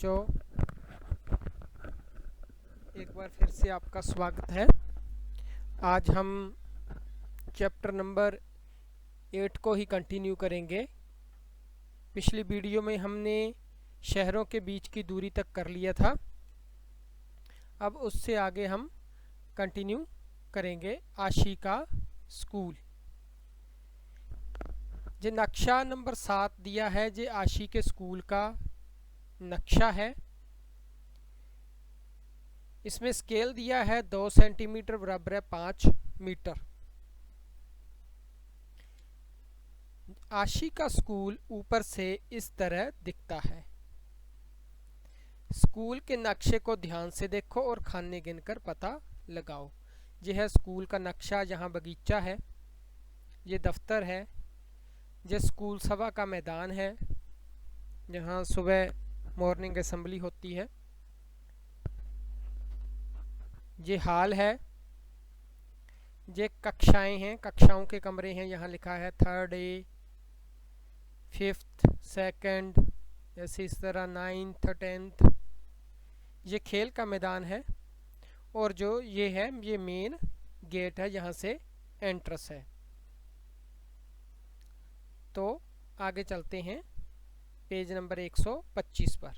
बच्चों, एक बार फिर से आपका स्वागत है। आज हम चैप्टर नंबर 8 को ही कंटिन्यू करेंगे। पिछली वीडियो में हमने शहरों के बीच की दूरी तक कर लिया था। अब उससे आगे हम कंटिन्यू करेंगे आशी का स्कूल। जो नक्शा नंबर 7 दिया है, जो आशी के स्कूल का नक्शा है। इसमें स्केल दिया है 2 सेंटीमीटर बराबर है 5 मीटर। आशी का स्कूल ऊपर से इस तरह दिखता है। स्कूल के नक्शे को ध्यान से देखो और खाने गिनकर पता लगाओ। यह है स्कूल का नक्शा। जहाँ बगीचा है, ये दफ्तर है, ये स्कूल सभा का मैदान है जहाँ सुबह मॉर्निंग असेंबली होती है। ये हॉल है, ये कक्षाएं हैं, कक्षाओं के कमरे हैं। यहाँ लिखा है 3rd A, 5th, 2nd, ऐसे इस तरह 9th, 10th। ये खेल का मैदान है और जो ये है, ये मेन गेट है, यहाँ से एंट्रेंस है। तो आगे चलते हैं पेज नंबर 125 पर।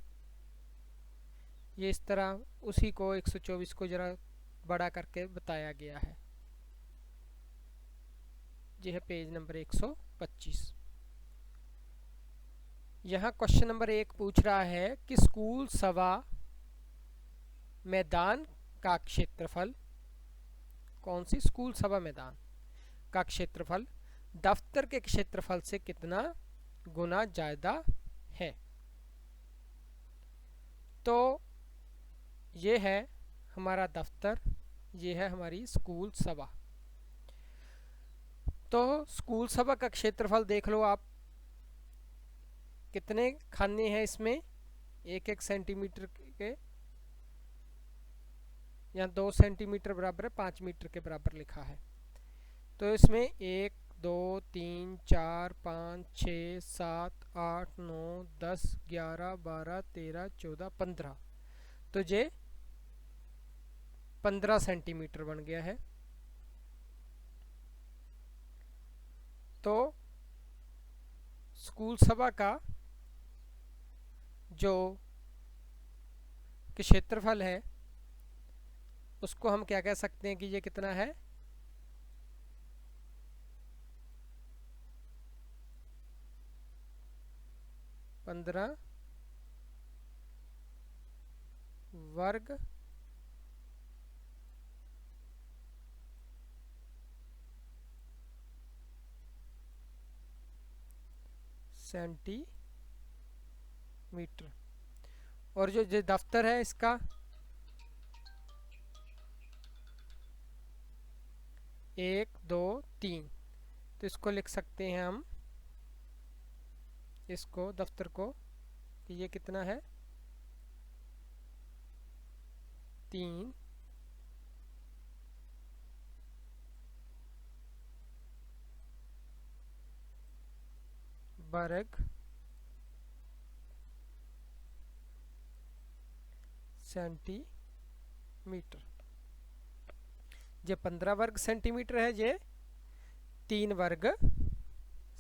ये इस तरह उसी को 124 को ज़रा बड़ा करके बताया गया है। यह है पेज नंबर 125। यहाँ क्वेश्चन नंबर 1 पूछ रहा है कि स्कूल सभा मैदान का क्षेत्रफल, कौन सी स्कूल सभा मैदान का क्षेत्रफल दफ्तर के क्षेत्रफल से कितना गुना ज़्यादा है। तो ये है हमारा दफ्तर, ये है हमारी स्कूल सभा। तो स्कूल सभा का क्षेत्रफल देख लो आप, कितने खाने हैं इसमें, 1-1 सेंटीमीटर के, यहाँ 2 सेंटीमीटर बराबर है 5 मीटर के बराबर लिखा है। तो इसमें 1, 2, 3, 4, 5, 6, 7, 8, 9, 10, 11, 12, 13, 14, 15। तो ये 15 सेंटीमीटर बन गया है। तो स्कूल सभा का जो क्षेत्रफल है उसको हम क्या कह सकते हैं कि ये कितना है, पंद्रह वर्ग सेंटीमीटर। और जो दफ्तर है इसका 1, 2, 3, तो इसको लिख सकते हैं हम, इसको दफ्तर को, कि ये कितना है 3 वर्ग सेंटीमीटर। ये 15 वर्ग सेंटीमीटर है, ये 3 वर्ग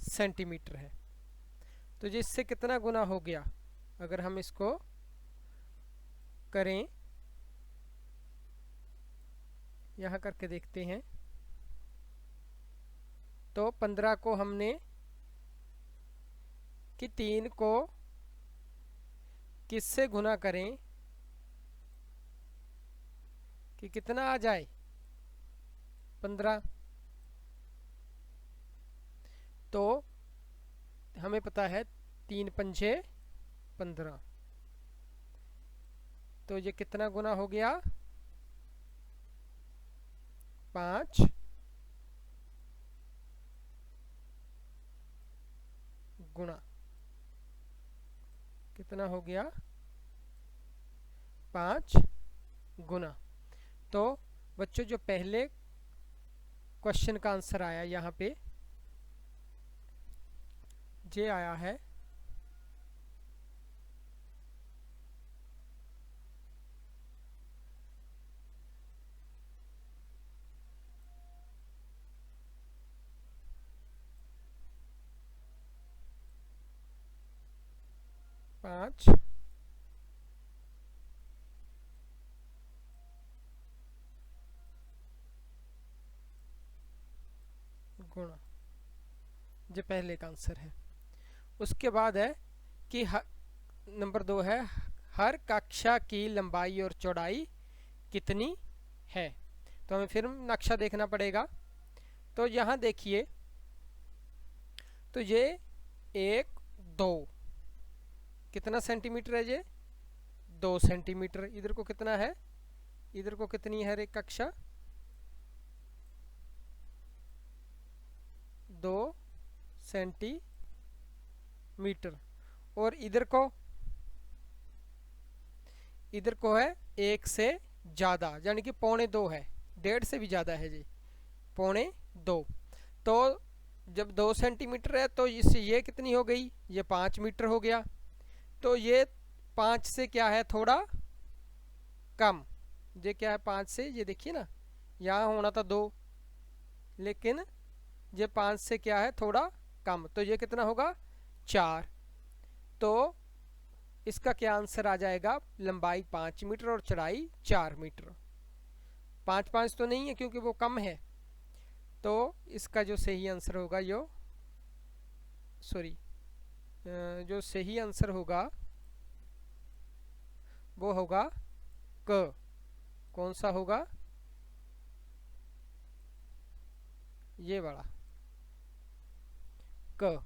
सेंटीमीटर है। तो ये इससे कितना गुना हो गया, अगर हम इसको करें, यहाँ करके देखते हैं। तो 15 को हमने कि 3 को किससे गुना करें कि कितना आ जाए 15। तो हमें पता है 3 पंजे 15। तो ये कितना गुना हो गया, 5 गुना, कितना हो गया 5 गुना। तो बच्चों जो पहले क्वेश्चन का आंसर आया यहाँ पे, ये आया है 5 गुणा, जो पहले का आंसर है। उसके बाद है कि नंबर 2 है हर कक्षा की लंबाई और चौड़ाई कितनी है। तो हमें फिर नक्शा देखना पड़ेगा। तो यहाँ देखिए, तो ये 1 2 कितना सेंटीमीटर है, ये 2 सेंटीमीटर। इधर को कितना है, इधर को कितनी है एक कक्षा, 2 सेंटीमीटर। और इधर को है 1 से ज़्यादा, यानी कि 1.25 है, 1.5 से भी ज़्यादा है जी, 1.25। तो जब 2 सेंटीमीटर है तो इससे ये कितनी हो गई, ये 5 मीटर हो गया। तो ये 5 से क्या है, थोड़ा कम। ये क्या है 5 से, ये देखिए ना, यहाँ होना था 2, लेकिन ये 5 से क्या है, थोड़ा कम। तो ये कितना होगा, 4। तो इसका क्या आंसर आ जाएगा, लंबाई 5 मीटर और चौड़ाई 4 मीटर। 5 5 तो नहीं है क्योंकि वो कम है। तो इसका जो सही आंसर होगा, जो सही आंसर होगा वो होगा क। कौन सा होगा, ये वाला क।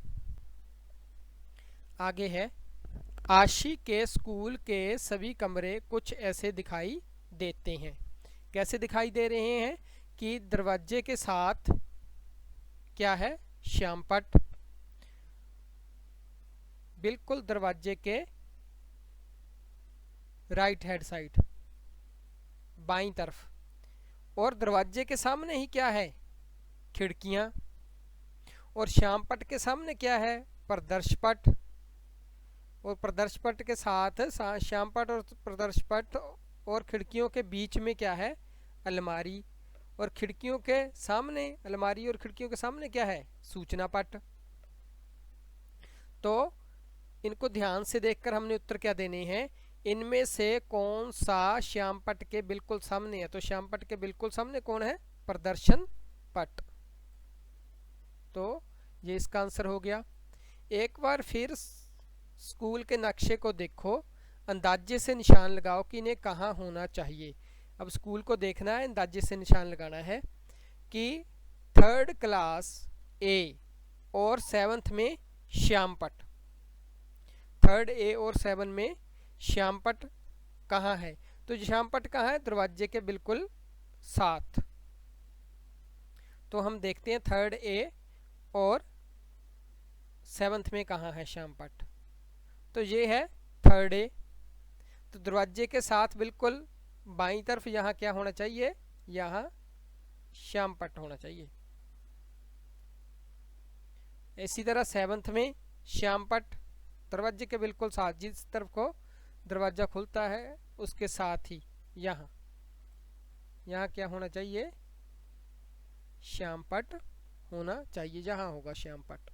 आगे है, आशी के स्कूल के सभी कमरे कुछ ऐसे दिखाई देते हैं। कैसे दिखाई दे रहे हैं कि दरवाजे के साथ क्या है, श्यामपट्ट, बिल्कुल दरवाजे के राइट हैंड साइड, बाईं तरफ। और दरवाजे के सामने ही क्या है, खिड़कियां। और श्यामपट्ट के सामने क्या है, प्रदर्शपट। और प्रदर्शपट के साथ श्यामपट्ट और प्रदर्शपट और खिड़कियों के बीच में क्या है, अलमारी। और खिड़कियों के सामने, अलमारी और खिड़कियों के सामने क्या है, सूचना पट। तो इनको ध्यान से देखकर हमने उत्तर क्या देने हैं, इनमें से कौन सा श्यामपट्ट के बिल्कुल सामने है। तो श्यामपट्ट के बिल्कुल सामने कौन है, प्रदर्शन पट। तो ये इसका आंसर हो गया। एक बार फिर स्कूल के नक्शे को देखो, अंदाजे से निशान लगाओ कि इन्हें कहाँ होना चाहिए। अब स्कूल को देखना है, अंदाजे से निशान लगाना है कि 3rd क्लास ए और 7th में श्यामपट्ट, 3rd ए और 7 में श्यामपट्ट कहाँ है। तो श्यामपट्ट कहाँ है, दरवाजे के बिल्कुल साथ। तो हम देखते हैं 3rd ए और 7th में कहाँ है श्यामपट्ट। तो ये है 3rd ए। तो दरवाजे के साथ बिल्कुल बाईं तरफ यहाँ क्या होना चाहिए, यहाँ श्यामपट्ट होना चाहिए। इसी तरह 7th में श्यामपट्ट दरवाजे के बिल्कुल साथ, जिस तरफ को दरवाजा खुलता है उसके साथ ही यहाँ क्या होना चाहिए, श्यामपट्ट होना चाहिए, जहाँ होगा श्यामपट्ट।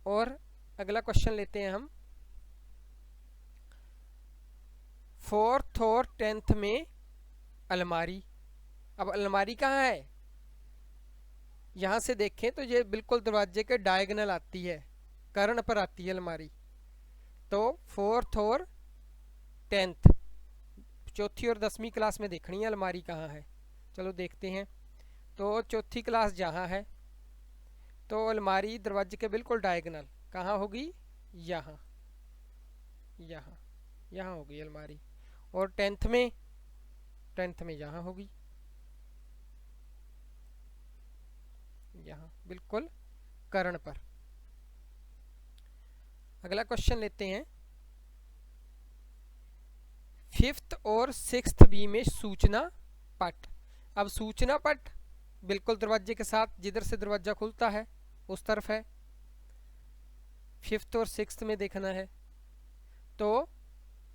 और अगला क्वेश्चन लेते हैं हम, 4th और 10th में अलमारी। अब अलमारी कहाँ है, यहाँ से देखें तो ये बिल्कुल दरवाजे के डायगोनल आती है, कर्ण पर आती है अलमारी। तो 4th और 10th, 4थी और 10वीं क्लास में देखनी है अलमारी कहाँ है। चलो देखते हैं। तो 4थी क्लास जहाँ है, तो अलमारी दरवाजे के बिल्कुल डायगोनल कहाँ होगी, यहाँ होगी अलमारी। और 10th में यहाँ होगी, यहाँ बिल्कुल कर्ण पर। अगला क्वेश्चन लेते हैं, 5th और 6th बी में सूचना पट। अब सूचना पट बिल्कुल दरवाजे के साथ, जिधर से दरवाजा खुलता है उस तरफ है। 5th और 6th में देखना है। तो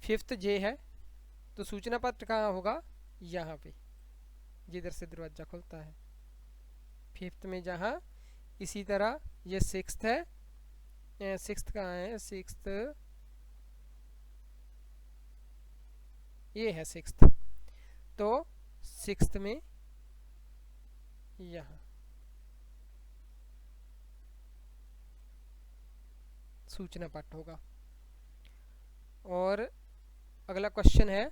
5th जे है, तो सूचना पत्र कहाँ होगा, यहाँ पे, जिधर से दरवाजा खुलता है 5th में जहाँ। इसी तरह ये 6th है, 6th कहाँ है, 6th ये है सिक्स्थ। तो सिक्स्थ में यहाँ सूचना पट होगा। और अगला क्वेश्चन है,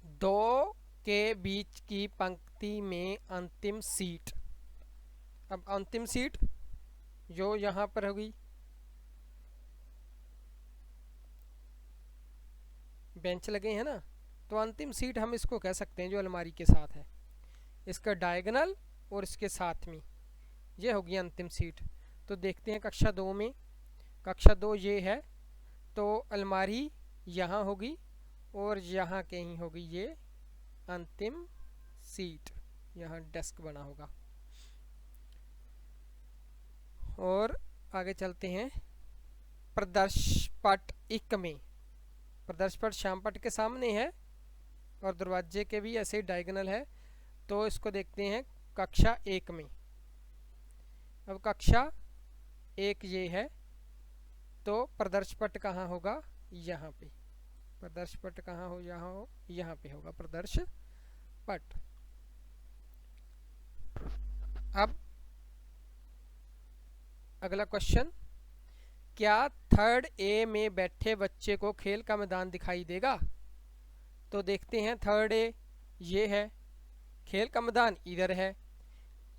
दो के बीच की पंक्ति में अंतिम सीट। अब अंतिम सीट जो यहाँ पर होगी, बेंच लगे हैं ना, तो अंतिम सीट हम इसको कह सकते हैं जो अलमारी के साथ है, इसका डायगोनल और इसके साथ में ये होगी अंतिम सीट। तो देखते हैं कक्षा 2 में, कक्षा 2 ये है, तो अलमारी यहाँ होगी और यहाँ कहीं होगी ये अंतिम सीट, यहाँ डेस्क बना होगा। और आगे चलते हैं, प्रदर्श पट 1 में, प्रदर्श पट श्याम पट के सामने है और दरवाजे के भी ऐसे ही डायगोनल है। तो इसको देखते हैं कक्षा 1 में। अब कक्षा 1 ये है, तो प्रदर्श पट कहाँ होगा, यहाँ पे। प्रदर्श पट कहाँ हो, यहाँ पे होगा प्रदर्श पट। अब अगला क्वेश्चन, क्या थर्ड ए में बैठे बच्चे को खेल का मैदान दिखाई देगा? तो देखते हैं, थर्ड ए ये है, खेल का मैदान इधर है,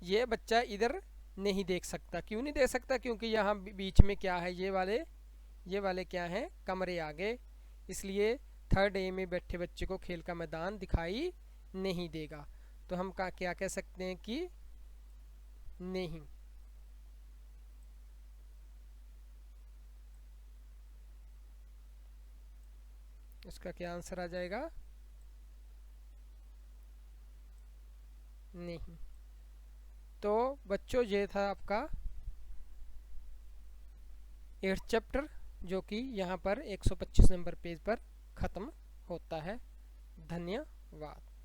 ये बच्चा इधर नहीं देख सकता। क्यों नहीं देख सकता? क्योंकि यहाँ बीच में क्या है, ये वाले क्या हैं, कमरे आगे, इसलिए थर्ड ए में बैठे बच्चे को खेल का मैदान दिखाई नहीं देगा। तो हम क्या कह सकते हैं कि नहीं। इसका क्या आंसर आ जाएगा, नहीं। तो बच्चों ये था आपका 8th चैप्टर, जो कि यहाँ पर 125 नंबर पेज पर ख़त्म होता है। धन्यवाद।